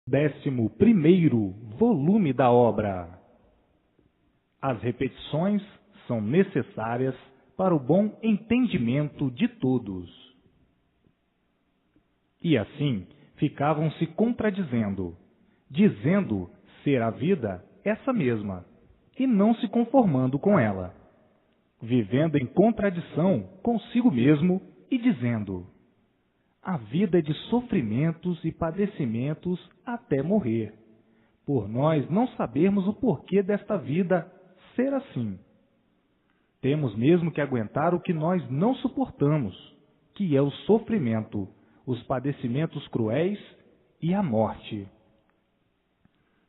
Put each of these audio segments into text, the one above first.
11º volume da obra. As repetições são necessárias para o bom entendimento de todos. E assim ficavam se contradizendo, dizendo ser a vida essa mesma, e não se conformando com ela, vivendo em contradição consigo mesmo e dizendo: a vida é de sofrimentos e padecimentos até morrer, por nós não sabermos o porquê desta vida ser assim. Temos mesmo que aguentar o que nós não suportamos, que é o sofrimento, os padecimentos cruéis e a morte.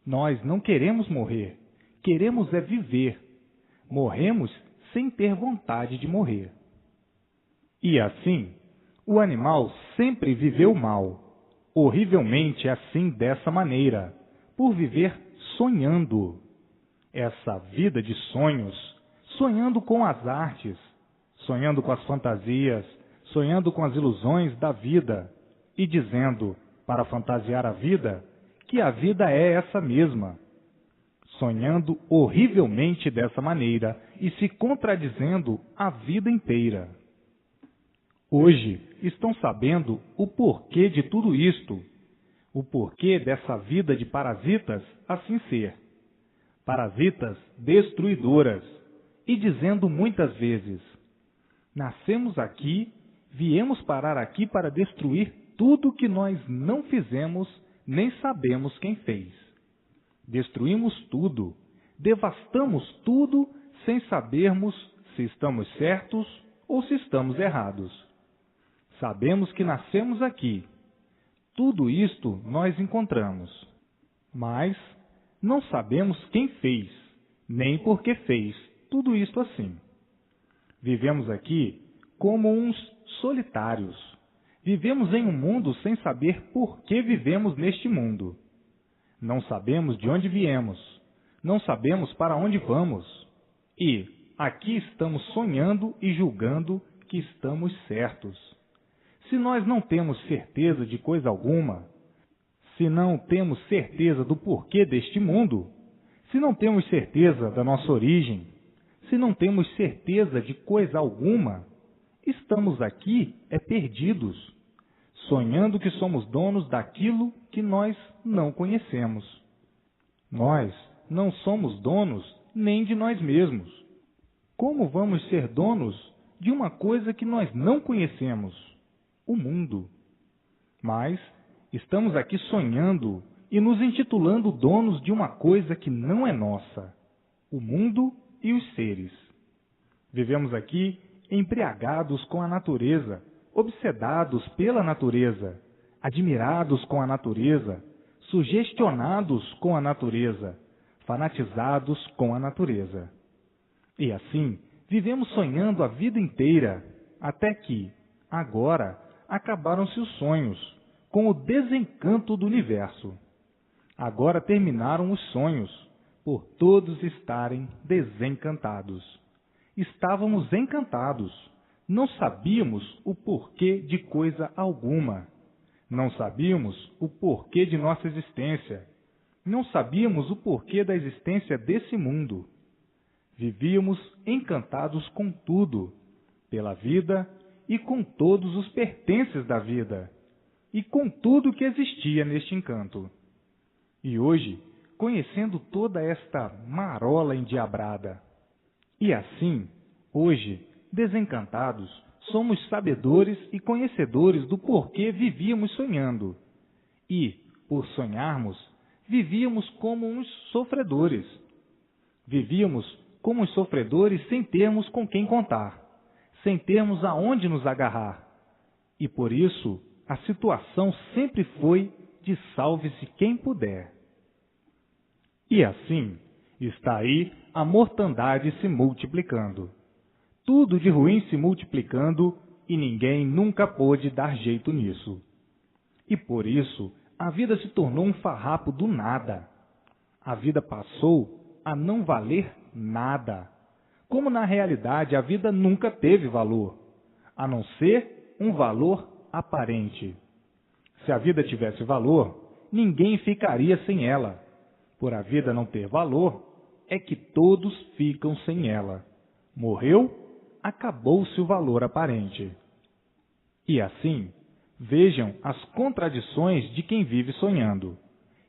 Nós não queremos morrer, queremos é viver. Morremos sem ter vontade de morrer. E assim, o animal sempre viveu mal, horrivelmente assim dessa maneira, por viver sonhando. Essa vida de sonhos, sonhando com as artes, sonhando com as fantasias, sonhando com as ilusões da vida e dizendo, para fantasiar a vida, que a vida é essa mesma, sonhando horrivelmente dessa maneira e se contradizendo a vida inteira. Hoje estão sabendo o porquê de tudo isto, o porquê dessa vida de parasitas assim ser. Parasitas destruidoras, e dizendo muitas vezes: nascemos aqui, viemos parar aqui para destruir tudo que nós não fizemos, nem sabemos quem fez. Destruímos tudo, devastamos tudo, sem sabermos se estamos certos ou se estamos errados. Sabemos que nascemos aqui. Tudo isto nós encontramos, mas não sabemos quem fez, nem por que fez tudo isto assim. Vivemos aqui como uns solitários. Vivemos em um mundo sem saber por que vivemos neste mundo. Não sabemos de onde viemos, não sabemos para onde vamos. E aqui estamos sonhando e julgando que estamos certos. Se nós não temos certeza de coisa alguma, se não temos certeza do porquê deste mundo, se não temos certeza da nossa origem, se não temos certeza de coisa alguma, estamos aqui perdidos, sonhando que somos donos daquilo que nós não conhecemos. Nós não somos donos nem de nós mesmos. Como vamos ser donos de uma coisa que nós não conhecemos? O mundo. Mas estamos aqui sonhando e nos intitulando donos de uma coisa que não é nossa, o mundo e os seres. Vivemos aqui embriagados com a natureza, obsedados pela natureza, admirados com a natureza, sugestionados com a natureza, fanatizados com a natureza. E assim, vivemos sonhando a vida inteira, até que, agora, acabaram-se os sonhos, com o desencanto do universo. Agora terminaram os sonhos, por todos estarem desencantados. Estávamos encantados, não sabíamos o porquê de coisa alguma. Não sabíamos o porquê de nossa existência. Não sabíamos o porquê da existência desse mundo. Vivíamos encantados com tudo, pela vida e com todos os pertences da vida, e com tudo que existia neste encanto. E hoje, conhecendo toda esta marola endiabrada. E assim, hoje, desencantados, somos sabedores e conhecedores do porquê vivíamos sonhando. E, por sonharmos, vivíamos como uns sofredores. Vivíamos como os sofredores sem termos com quem contar, sem termos aonde nos agarrar. E por isso, a situação sempre foi de salve-se quem puder. E assim, está aí a mortandade se multiplicando. Tudo de ruim se multiplicando e ninguém nunca pôde dar jeito nisso. E por isso, a vida se tornou um farrapo do nada. A vida passou a não valer nada. Como na realidade a vida nunca teve valor, a não ser um valor aparente. Se a vida tivesse valor, ninguém ficaria sem ela. Por a vida não ter valor, é que todos ficam sem ela. Morreu, acabou-se o valor aparente. E assim, vejam as contradições de quem vive sonhando.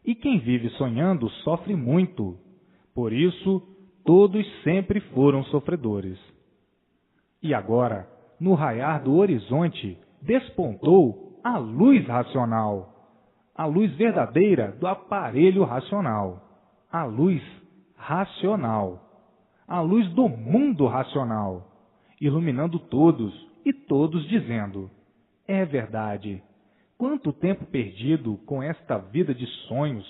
E quem vive sonhando sofre muito. Por isso, todos sempre foram sofredores. E agora, no raiar do horizonte, despontou a luz racional, a luz verdadeira do aparelho racional, a luz racional, a luz do mundo racional, iluminando todos e todos dizendo: é verdade, quanto tempo perdido com esta vida de sonhos,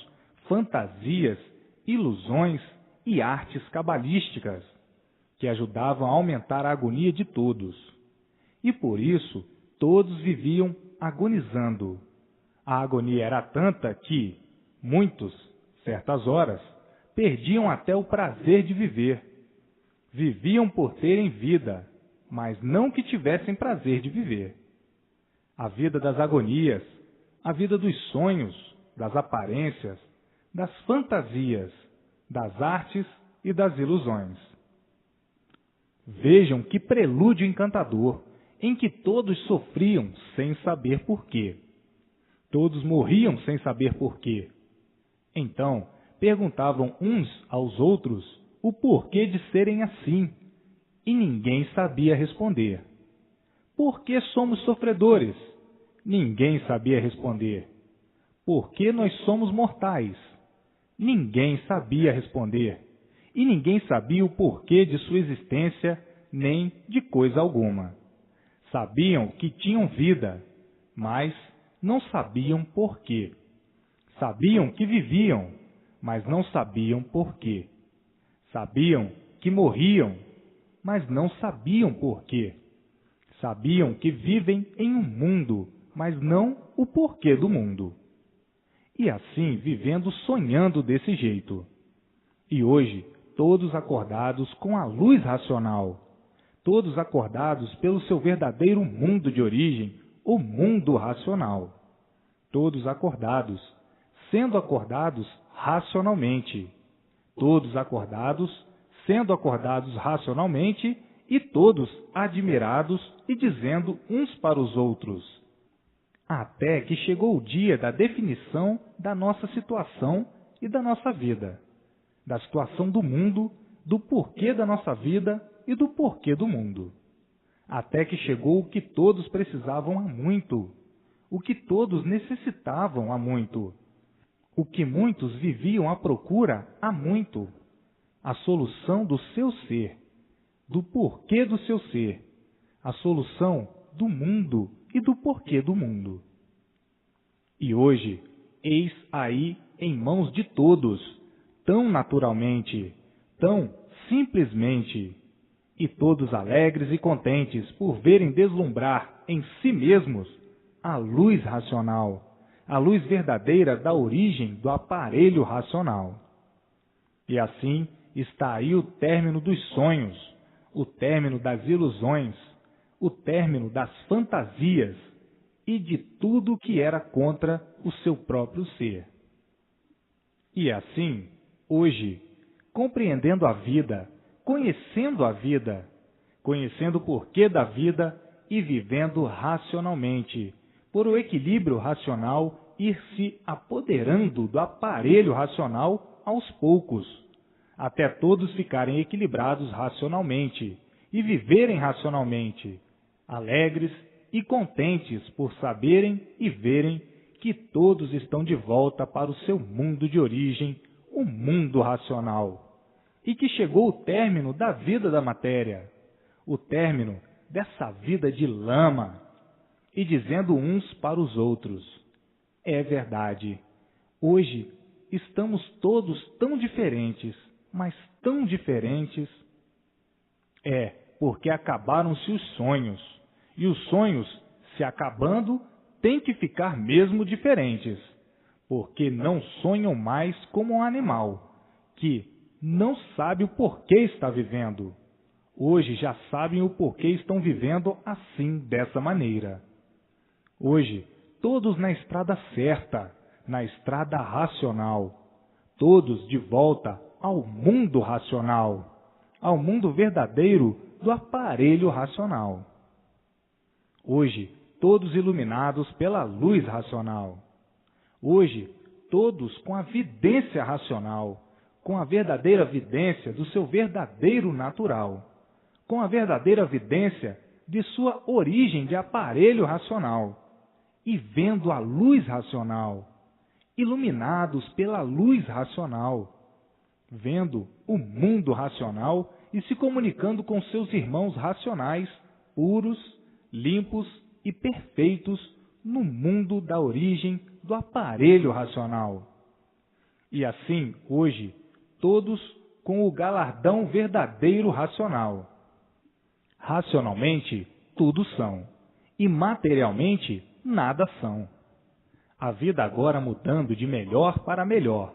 fantasias, ilusões e artes cabalísticas, que ajudavam a aumentar a agonia de todos. E por isso, todos viviam agonizando. A agonia era tanta que muitos, certas horas, perdiam até o prazer de viver. Viviam por terem vida, mas não que tivessem prazer de viver. A vida das agonias, a vida dos sonhos, das aparências, das fantasias, das artes e das ilusões. Vejam que prelúdio encantador, em que todos sofriam sem saber porquê. Todos morriam sem saber porquê. Então, perguntavam uns aos outros o porquê de serem assim, e ninguém sabia responder. Por que somos sofredores? Ninguém sabia responder. Por que nós somos mortais? Ninguém sabia responder. E ninguém sabia o porquê de sua existência, nem de coisa alguma. Sabiam que tinham vida, mas não sabiam porquê. Sabiam que viviam, mas não sabiam porquê. Sabiam que morriam, mas não sabiam porquê. Sabiam que vivem em um mundo, mas não o porquê do mundo. E assim vivendo sonhando desse jeito. E hoje, todos acordados com a luz racional, todos acordados pelo seu verdadeiro mundo de origem, o mundo racional. Todos acordados, sendo acordados racionalmente. Todos acordados, sendo acordados racionalmente, e todos admirados e dizendo uns para os outros. Até que chegou o dia da definição da nossa situação e da nossa vida, da situação do mundo, do porquê da nossa vida e do porquê do mundo. Até que chegou o que todos precisavam há muito, o que todos necessitavam há muito, o que muitos viviam à procura há muito, a solução do seu ser, do porquê do seu ser, a solução do mundo e do porquê do mundo. E hoje, eis aí em mãos de todos, tão naturalmente, tão simplesmente, e todos alegres e contentes por verem deslumbrar em si mesmos a luz racional, a luz verdadeira da origem do aparelho racional. E assim está aí o término dos sonhos, o término das ilusões, o término das fantasias e de tudo que era contra o seu próprio ser. E assim, hoje, compreendendo a vida, conhecendo o porquê da vida e vivendo racionalmente, por o equilíbrio racional ir se apoderando do aparelho racional aos poucos, até todos ficarem equilibrados racionalmente e viverem racionalmente, alegres e contentes por saberem e verem que todos estão de volta para o seu mundo de origem, o mundo racional, e que chegou o término da vida da matéria, o término dessa vida de lama, e dizendo uns para os outros: é verdade, hoje estamos todos tão diferentes, mas tão diferentes. É porque acabaram-se os sonhos, e os sonhos, se acabando, têm que ficar mesmo diferentes, porque não sonham mais como um animal, que não sabe o porquê está vivendo. Hoje já sabem o porquê estão vivendo assim, dessa maneira. Hoje, todos na estrada certa, na estrada racional, todos de volta ao mundo racional, ao mundo verdadeiro do aparelho racional. Hoje, todos iluminados pela luz racional. Hoje, todos com a vidência racional, com a verdadeira vidência do seu verdadeiro natural, com a verdadeira vidência de sua origem de aparelho racional, e vendo a luz racional, iluminados pela luz racional, vendo o mundo racional e se comunicando com seus irmãos racionais, puros, limpos e perfeitos no mundo da origem do aparelho racional. E assim, hoje, todos com o galardão verdadeiro racional. Racionalmente, tudo são, e materialmente, nada são. A vida agora mudando de melhor para melhor,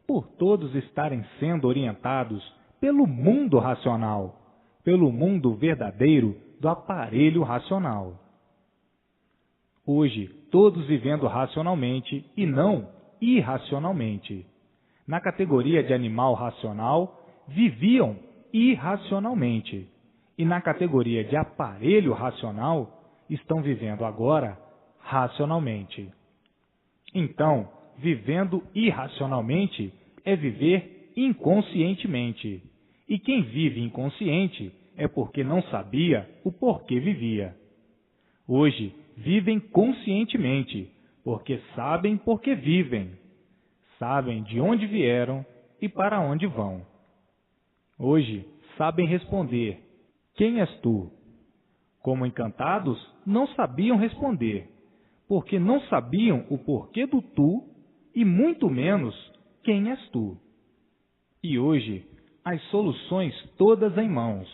por todos estarem sendo orientados pelo mundo racional, pelo mundo verdadeiro do aparelho racional. Hoje, todos vivendo racionalmente e não irracionalmente. Na categoria de animal racional, viviam irracionalmente. E na categoria de aparelho racional, estão vivendo agora racionalmente. Então, vivendo irracionalmente é viver inconscientemente. E quem vive inconsciente é porque não sabia o porquê vivia. Hoje, vivem conscientemente, porque sabem por que vivem. Sabem de onde vieram e para onde vão. Hoje, sabem responder: quem és tu? Como encantados, não sabiam responder, porque não sabiam o porquê do tu e muito menos quem és tu. E hoje, as soluções todas em mãos.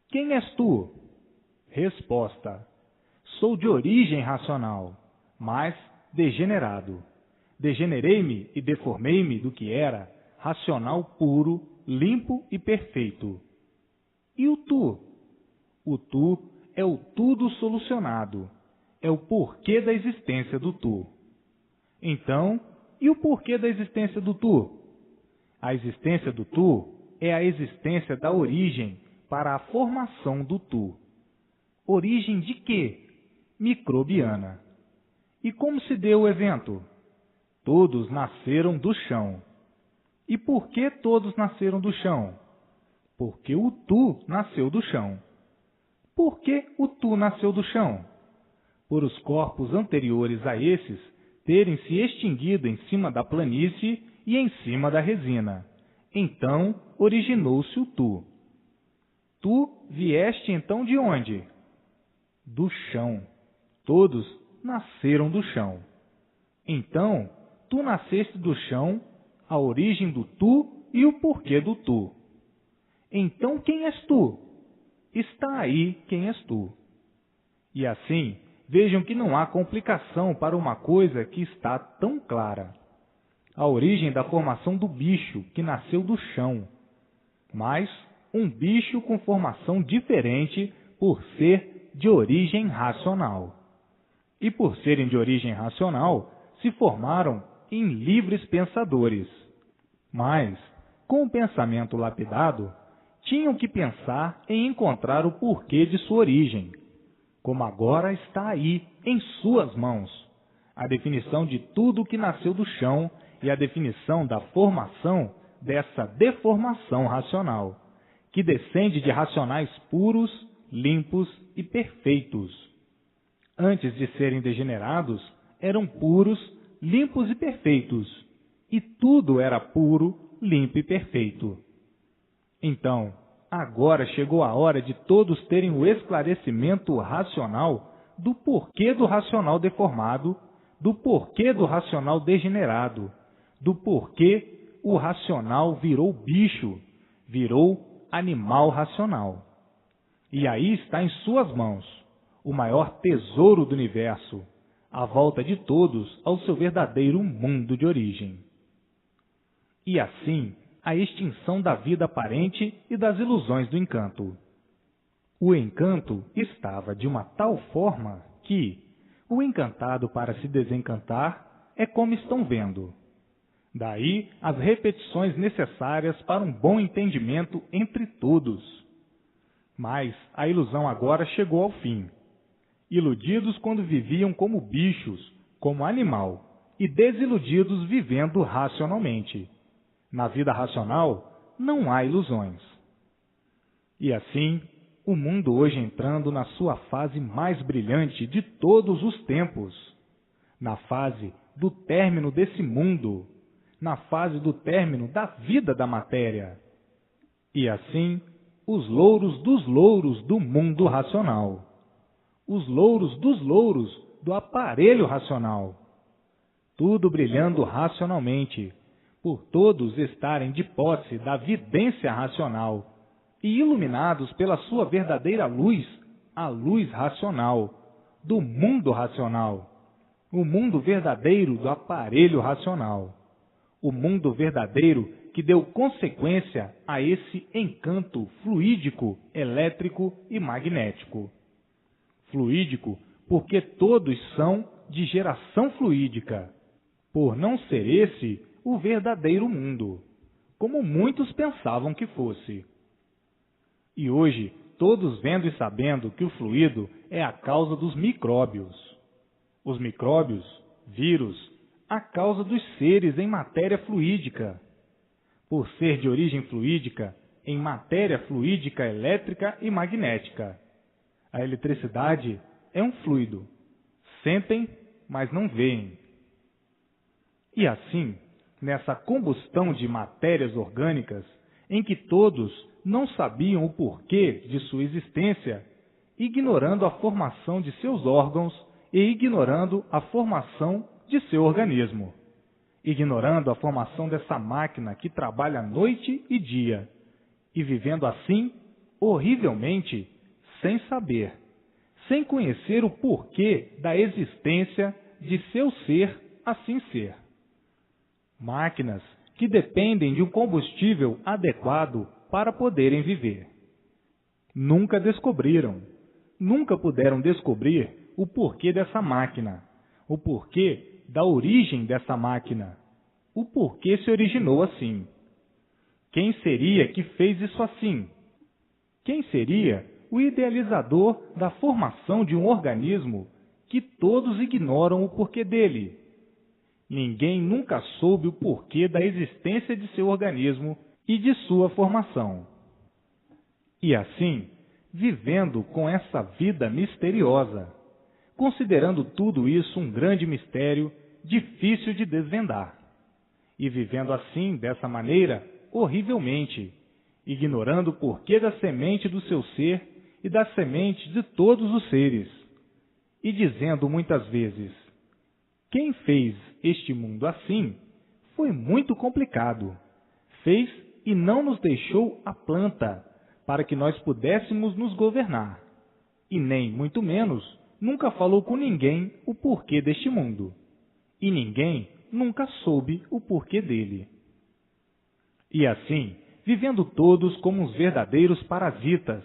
Quem és tu? Resposta: sou de origem racional, mas degenerado. Degenerei-me e deformei-me do que era racional puro, limpo e perfeito. E o tu? O tu é o tudo solucionado, é o porquê da existência do tu. Então, e o porquê da existência do tu? A existência do tu é a existência da origem para a formação do tu. Origem de quê? Microbiana. E como se deu o evento? Todos nasceram do chão. E por que todos nasceram do chão? Porque o tu nasceu do chão. Por que o tu nasceu do chão? Por os corpos anteriores a esses terem se extinguido em cima da planície e em cima da resina. Então originou-se o tu. Tu vieste então de onde? Do chão. Todos nasceram do chão. Então, tu nasceste do chão, a origem do tu e o porquê do tu. Então, quem és tu? Está aí quem és tu. E assim, vejam que não há complicação para uma coisa que está tão clara. A origem da formação do bicho que nasceu do chão. Mas um bicho com formação diferente por ser de origem racional. E por serem de origem racional, se formaram em livres pensadores. Mas, com o pensamento lapidado, tinham que pensar em encontrar o porquê de sua origem, como agora está aí, em suas mãos, a definição de tudo que nasceu do chão e a definição da formação dessa deformação racional, que descende de racionais puros, limpos e perfeitos. Antes de serem degenerados, eram puros, limpos e perfeitos, e tudo era puro, limpo e perfeito. Então, agora chegou a hora de todos terem o esclarecimento racional do porquê do racional deformado, do porquê do racional degenerado, do porquê o racional virou bicho, virou animal racional. E aí está em suas mãos o maior tesouro do universo, a volta de todos ao seu verdadeiro mundo de origem. E assim, a extinção da vida aparente e das ilusões do encanto. O encanto estava de uma tal forma que o encantado, para se desencantar, é como estão vendo. Daí as repetições necessárias para um bom entendimento entre todos. Mas a ilusão agora chegou ao fim. Iludidos quando viviam como bichos, como animal, e desiludidos vivendo racionalmente. Na vida racional não há ilusões. E assim, o mundo hoje entrando na sua fase mais brilhante de todos os tempos, na fase do término desse mundo, na fase do término da vida da matéria. E assim, os louros dos louros do mundo racional, os louros dos louros do aparelho racional, tudo brilhando racionalmente, por todos estarem de posse da vidência racional e iluminados pela sua verdadeira luz, a luz racional, do mundo racional, o mundo verdadeiro do aparelho racional, o mundo verdadeiro que deu consequência a esse encanto fluídico, elétrico e magnético. Fluídico porque todos são de geração fluídica, por não ser esse o verdadeiro mundo, como muitos pensavam que fosse. E hoje, todos vendo e sabendo que o fluido é a causa dos micróbios. Os micróbios, vírus, a causa dos seres em matéria fluídica. Por ser de origem fluídica, em matéria fluídica elétrica e magnética. A eletricidade é um fluido. Sentem, mas não veem. E assim, nessa combustão de matérias orgânicas, em que todos não sabiam o porquê de sua existência, ignorando a formação de seus órgãos e ignorando a formação de seu organismo, ignorando a formação dessa máquina que trabalha noite e dia, e vivendo assim, horrivelmente, sem saber, sem conhecer o porquê da existência de seu ser assim ser. Máquinas que dependem de um combustível adequado para poderem viver. Nunca descobriram, nunca puderam descobrir o porquê dessa máquina, o porquê da origem dessa máquina, o porquê se originou assim. Quem seria que fez isso assim? Quem seria o idealizador da formação de um organismo que todos ignoram o porquê dele? Ninguém nunca soube o porquê da existência de seu organismo e de sua formação. E assim, vivendo com essa vida misteriosa, considerando tudo isso um grande mistério difícil de desvendar, e vivendo assim, dessa maneira, horrivelmente, ignorando o porquê da semente do seu ser e da semente de todos os seres, e dizendo muitas vezes: quem fez este mundo assim foi muito complicado. Fez e não nos deixou a planta para que nós pudéssemos nos governar. E nem, muito menos, nunca falou com ninguém o porquê deste mundo. E ninguém nunca soube o porquê dele. E assim, vivendo todos como uns verdadeiros parasitas,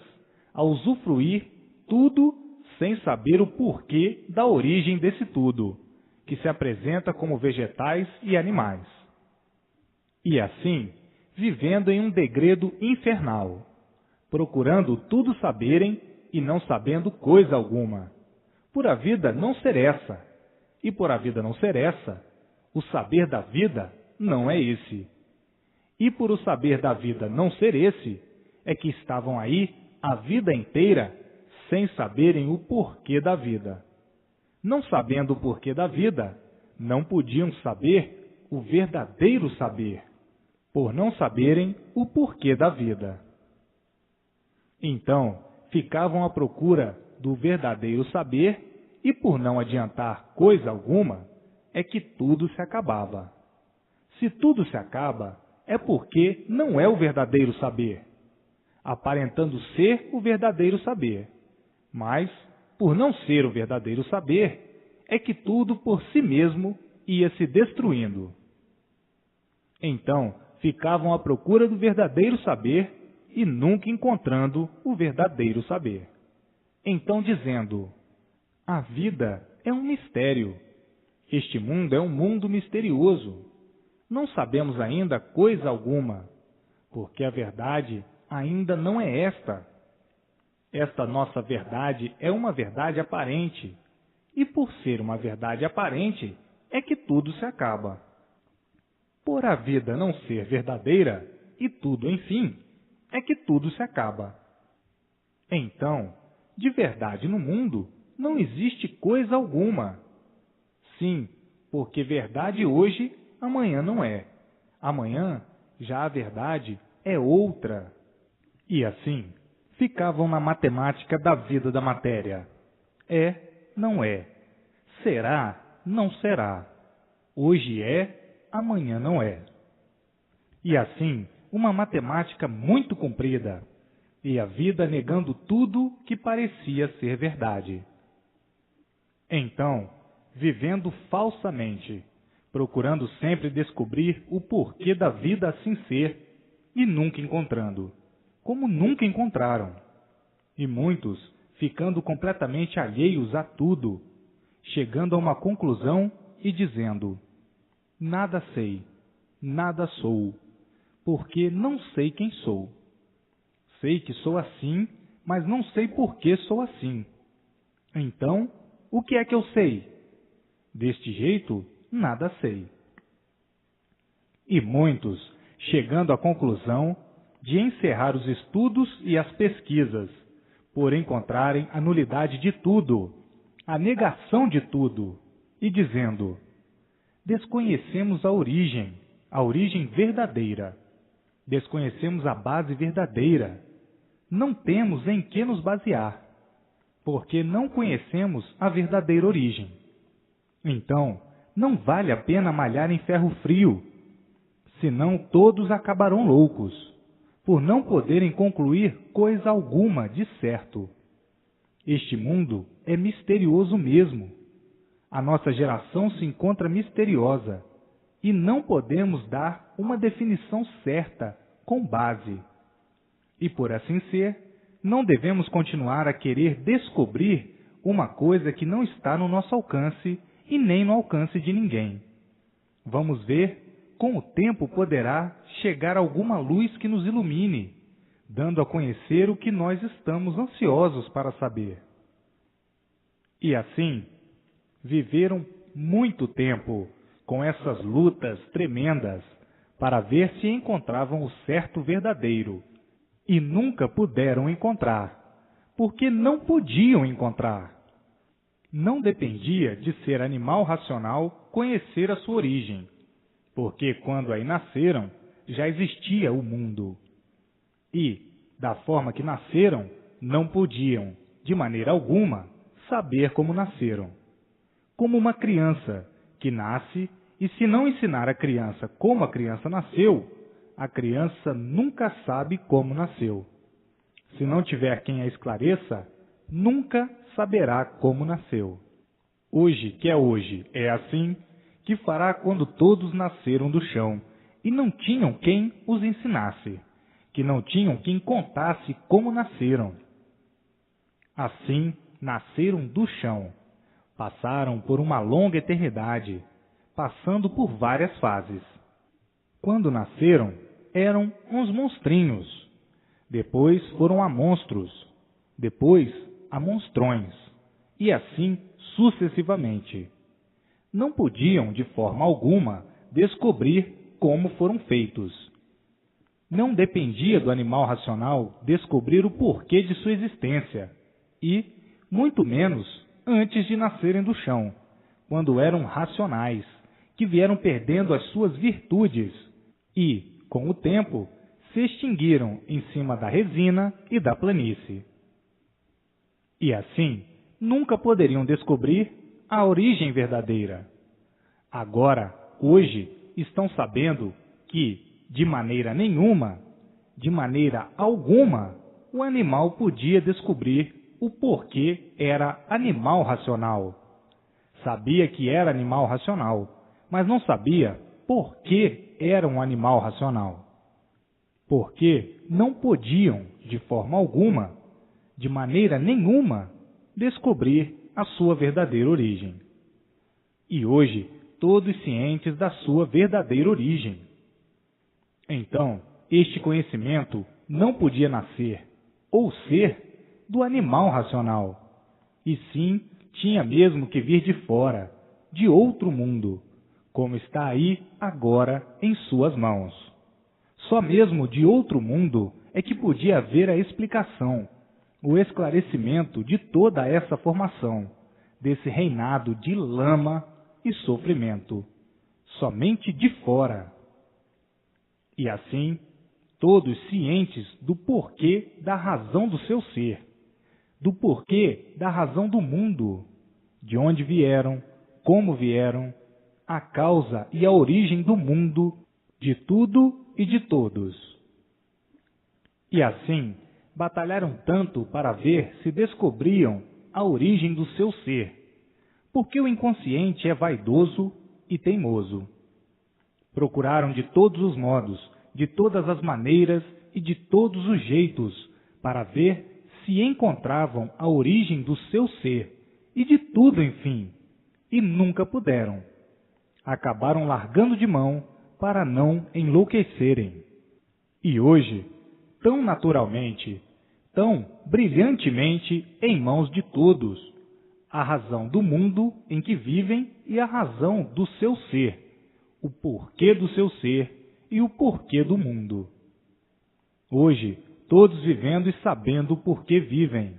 a usufruir tudo sem saber o porquê da origem desse tudo, que se apresenta como vegetais e animais. E assim, vivendo em um degredo infernal, procurando tudo saberem e não sabendo coisa alguma, por a vida não ser essa, e por a vida não ser essa, o saber da vida não é esse. E por o saber da vida não ser esse, é que estavam aí a vida inteira sem saberem o porquê da vida. Não sabendo o porquê da vida, não podiam saber o verdadeiro saber, por não saberem o porquê da vida. Então, ficavam à procura do verdadeiro saber e, por não adiantar coisa alguma, é que tudo se acabava. Se tudo se acaba, é porque não é o verdadeiro saber, aparentando ser o verdadeiro saber. Mas, por não ser o verdadeiro saber, é que tudo por si mesmo ia se destruindo. Então, ficavam à procura do verdadeiro saber e nunca encontrando o verdadeiro saber. Então, dizendo: a vida é um mistério. Este mundo é um mundo misterioso. Não sabemos ainda coisa alguma, porque a verdade ainda não é esta. Esta nossa verdade é uma verdade aparente, e por ser uma verdade aparente, é que tudo se acaba. Por a vida não ser verdadeira, e tudo, enfim, é que tudo se acaba. Então, de verdade no mundo, não existe coisa alguma. Sim, porque verdade hoje, amanhã não é. Amanhã, já a verdade é outra. E assim, ficavam na matemática da vida da matéria. É, não é. Será, não será. Hoje é, amanhã não é. E assim, uma matemática muito comprida, e a vida negando tudo que parecia ser verdade. Então, vivendo falsamente, procurando sempre descobrir o porquê da vida assim ser, e nunca encontrando, como nunca encontraram. E muitos ficando completamente alheios a tudo, chegando a uma conclusão e dizendo: nada sei, nada sou, porque não sei quem sou. Sei que sou assim, mas não sei por que sou assim. Então, o que é que eu sei? Deste jeito, nada sei. E muitos, chegando à conclusão de encerrar os estudos e as pesquisas, por encontrarem a nulidade de tudo, a negação de tudo, e dizendo: desconhecemos a origem verdadeira, desconhecemos a base verdadeira, não temos em que nos basear, porque não conhecemos a verdadeira origem. Então, não vale a pena malhar em ferro frio, senão todos acabarão loucos, por não poderem concluir coisa alguma de certo. Este mundo é misterioso mesmo. A nossa geração se encontra misteriosa, e não podemos dar uma definição certa, com base. E por assim ser, não devemos continuar a querer descobrir uma coisa que não está no nosso alcance e nem no alcance de ninguém. Vamos ver, com o tempo poderá chegar alguma luz que nos ilumine, dando a conhecer o que nós estamos ansiosos para saber. E assim, viveram muito tempo com essas lutas tremendas para ver se encontravam o certo verdadeiro, e nunca puderam encontrar, porque não podiam encontrar. Não dependia de ser animal racional conhecer a sua origem, porque quando aí nasceram, já existia o mundo. E, da forma que nasceram, não podiam, de maneira alguma, saber como nasceram. Como uma criança que nasce, e se não ensinar a criança como a criança nasceu, a criança nunca sabe como nasceu. Se não tiver quem a esclareça, nunca saberá como nasceu. Hoje, que é hoje, é assim que fará quando todos nasceram do chão e não tinham quem os ensinasse, que não tinham quem contasse como nasceram. Assim, nasceram do chão, passaram por uma longa eternidade, passando por várias fases. Quando nasceram, eram uns monstrinhos, depois foram a monstros, depois a monstrões, e assim sucessivamente. Não podiam, de forma alguma, descobrir como foram feitos. Não dependia do animal racional descobrir o porquê de sua existência, e, muito menos, antes de nascerem do chão, quando eram racionais, que vieram perdendo as suas virtudes e, com o tempo, se extinguiram em cima da resina e da planície. E assim, nunca poderiam descobrir a origem verdadeira. Agora, hoje, estão sabendo que, de maneira nenhuma, de maneira alguma, o animal podia descobrir o porquê era animal racional. Sabia que era animal racional, mas não sabia por que era um animal racional. Porque não podiam, de forma alguma, de maneira nenhuma, descobrir a sua verdadeira origem. e hoje todos cientes da sua verdadeira origem. Então, este conhecimento não podia nascer ou ser do animal racional, e sim tinha mesmo que vir de fora, de outro mundo, como está aí agora em suas mãos. Só mesmo de outro mundo é que podia haver a explicação, o esclarecimento de toda essa formação, desse reinado de lama e sofrimento, somente de fora. E assim, todos cientes do porquê da razão do seu ser, do porquê da razão do mundo, de onde vieram, como vieram, a causa e a origem do mundo, de tudo e de todos. E assim, batalharam tanto para ver se descobriam a origem do seu ser, porque o inconsciente é vaidoso e teimoso. Procuraram de todos os modos, de todas as maneiras e de todos os jeitos, para ver se encontravam a origem do seu ser, e de tudo, enfim, e nunca puderam. Acabaram largando de mão para não enlouquecerem. E hoje, tão naturalmente, tão brilhantemente em mãos de todos, a razão do mundo em que vivem e a razão do seu ser, o porquê do seu ser e o porquê do mundo. Hoje, todos vivendo e sabendo o porquê vivem.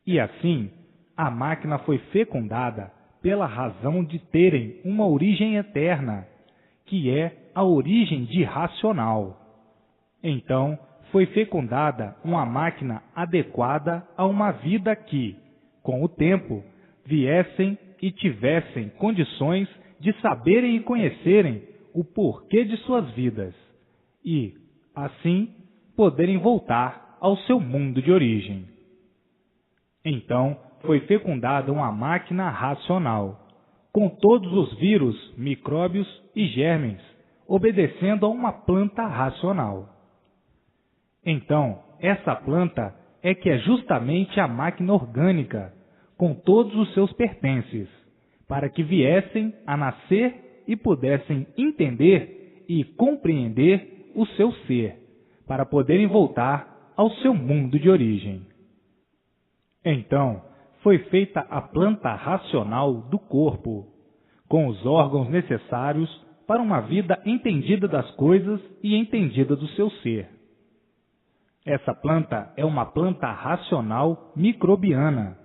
E assim, a máquina foi fecundada pela razão de terem uma origem eterna, que é a origem de racional. Então, foi fecundada uma máquina adequada a uma vida que, com o tempo, viessem e tivessem condições de saberem e conhecerem o porquê de suas vidas e, assim, poderem voltar ao seu mundo de origem. Então, foi fecundada uma máquina racional, com todos os vírus, micróbios e germes, obedecendo a uma planta racional. Então, essa planta é que é justamente a máquina orgânica, com todos os seus pertences, para que viessem a nascer e pudessem entender e compreender o seu ser, para poderem voltar ao seu mundo de origem. Então, foi feita a planta racional do corpo, com os órgãos necessários para uma vida entendida das coisas e entendida do seu ser. Essa planta é uma planta racional microbiana.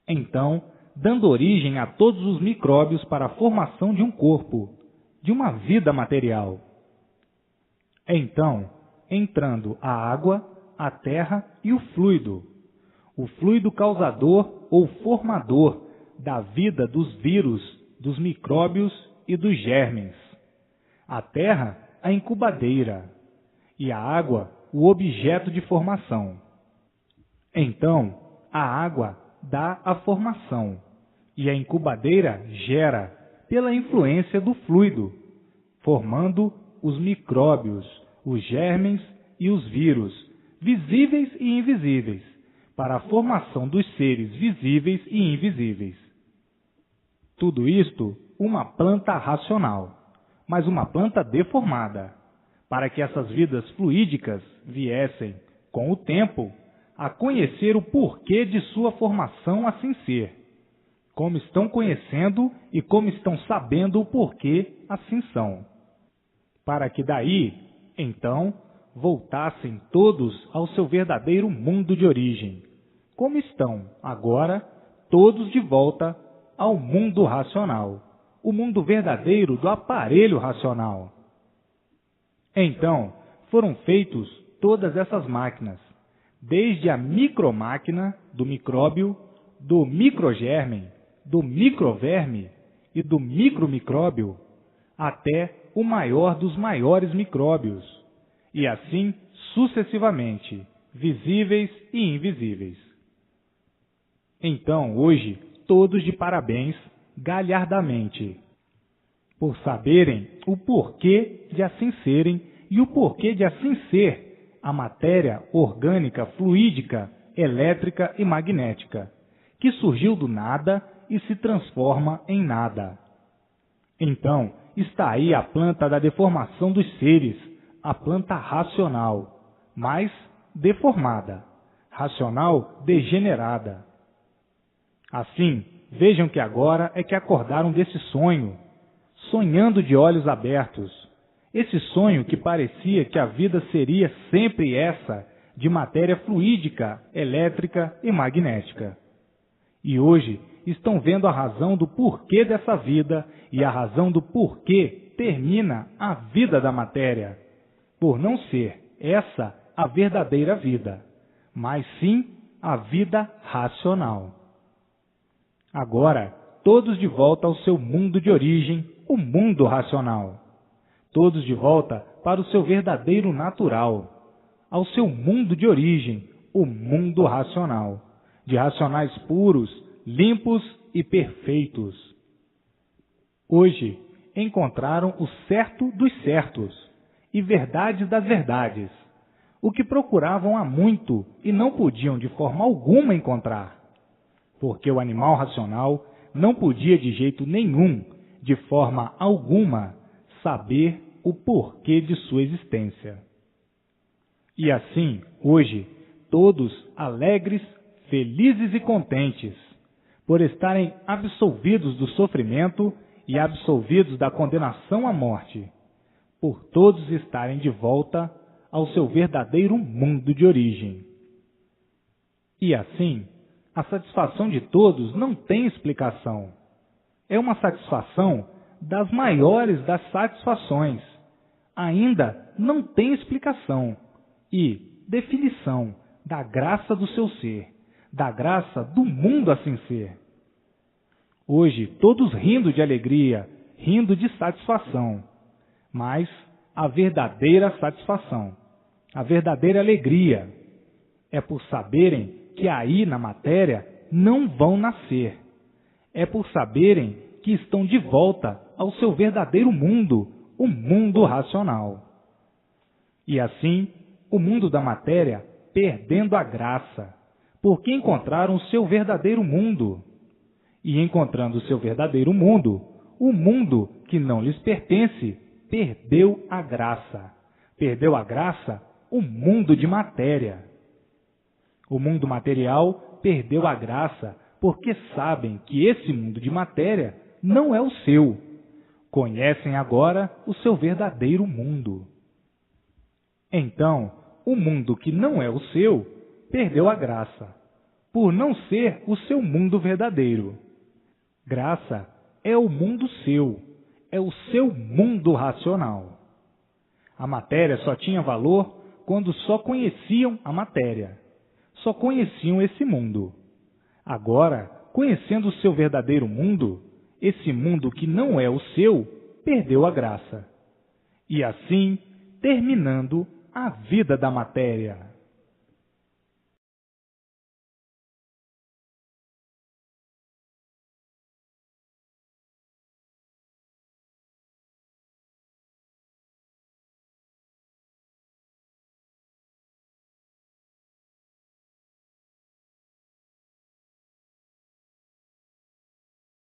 Então, dando origem a todos os micróbios para a formação de um corpo, de uma vida material. Então, entrando a água, a terra e o fluido causador ou formador da vida dos vírus, dos micróbios e dos germes. A terra, a incubadeira, e a água, o objeto de formação. Então, a água dá a formação, e a incubadeira gera, pela influência do fluido, formando os micróbios, os germes e os vírus, visíveis e invisíveis, para a formação dos seres visíveis e invisíveis. Tudo isto, uma planta racional, mas uma planta deformada, para que essas vidas fluídicas viessem, com o tempo, a conhecer o porquê de sua formação assim ser, como estão conhecendo e como estão sabendo o porquê assim são, para que daí, então, voltassem todos ao seu verdadeiro mundo de origem, como estão, agora, todos de volta ao mundo racional, o mundo verdadeiro do aparelho racional. Então, foram feitos todas essas máquinas, desde a micromáquina do micróbio, do microgerme, do microverme e do micromicróbio, até o maior dos maiores micróbios, e assim sucessivamente, visíveis e invisíveis. Então, hoje, todos de parabéns, galhardamente, por saberem o porquê de assim serem e o porquê de assim ser a matéria orgânica, fluídica, elétrica e magnética, que surgiu do nada e se transforma em nada. Então, está aí a planta da deformação dos seres, a planta racional, mas deformada, racional degenerada. Assim, vejam que agora é que acordaram desse sonho, sonhando de olhos abertos. Esse sonho que parecia que a vida seria sempre essa, de matéria fluídica, elétrica e magnética. E hoje estão vendo a razão do porquê dessa vida e a razão do porquê termina a vida da matéria, por não ser essa a verdadeira vida, mas sim a vida racional. Agora, todos de volta ao seu mundo de origem, o mundo racional. Todos de volta para o seu verdadeiro natural, ao seu mundo de origem, o mundo racional, de racionais puros, limpos e perfeitos. Hoje, encontraram o certo dos certos e verdade das verdades, o que procuravam há muito e não podiam de forma alguma encontrar, porque o animal racional não podia de jeito nenhum, de forma alguma, saber o porquê de sua existência. E assim, hoje, todos alegres, felizes e contentes, por estarem absolvidos do sofrimento e absolvidos da condenação à morte, por todos estarem de volta ao seu verdadeiro mundo de origem. E assim, a satisfação de todos não tem explicação. É uma satisfação das maiores das satisfações. Ainda não tem explicação e definição da graça do seu ser, da graça do mundo assim ser. Hoje, todos rindo de alegria, rindo de satisfação, mas a verdadeira satisfação, a verdadeira alegria, é por saberem que aí na matéria não vão nascer. É por saberem que estão de volta ao seu verdadeiro mundo, o mundo racional. E assim, o mundo da matéria perdendo a graça, porque encontraram o seu verdadeiro mundo. E encontrando o seu verdadeiro mundo, o mundo que não lhes pertence, perdeu a graça. Perdeu a graça o mundo de matéria. O mundo material perdeu a graça porque sabem que esse mundo de matéria não é o seu. Conhecem agora o seu verdadeiro mundo. Então, o mundo que não é o seu perdeu a graça, por não ser o seu mundo verdadeiro. Graça é o mundo seu, é o seu mundo racional. A matéria só tinha valor quando só conheciam a matéria, só conheciam esse mundo. Agora, conhecendo o seu verdadeiro mundo, esse mundo que não é o seu, perdeu a graça. E assim, terminando a vida da matéria.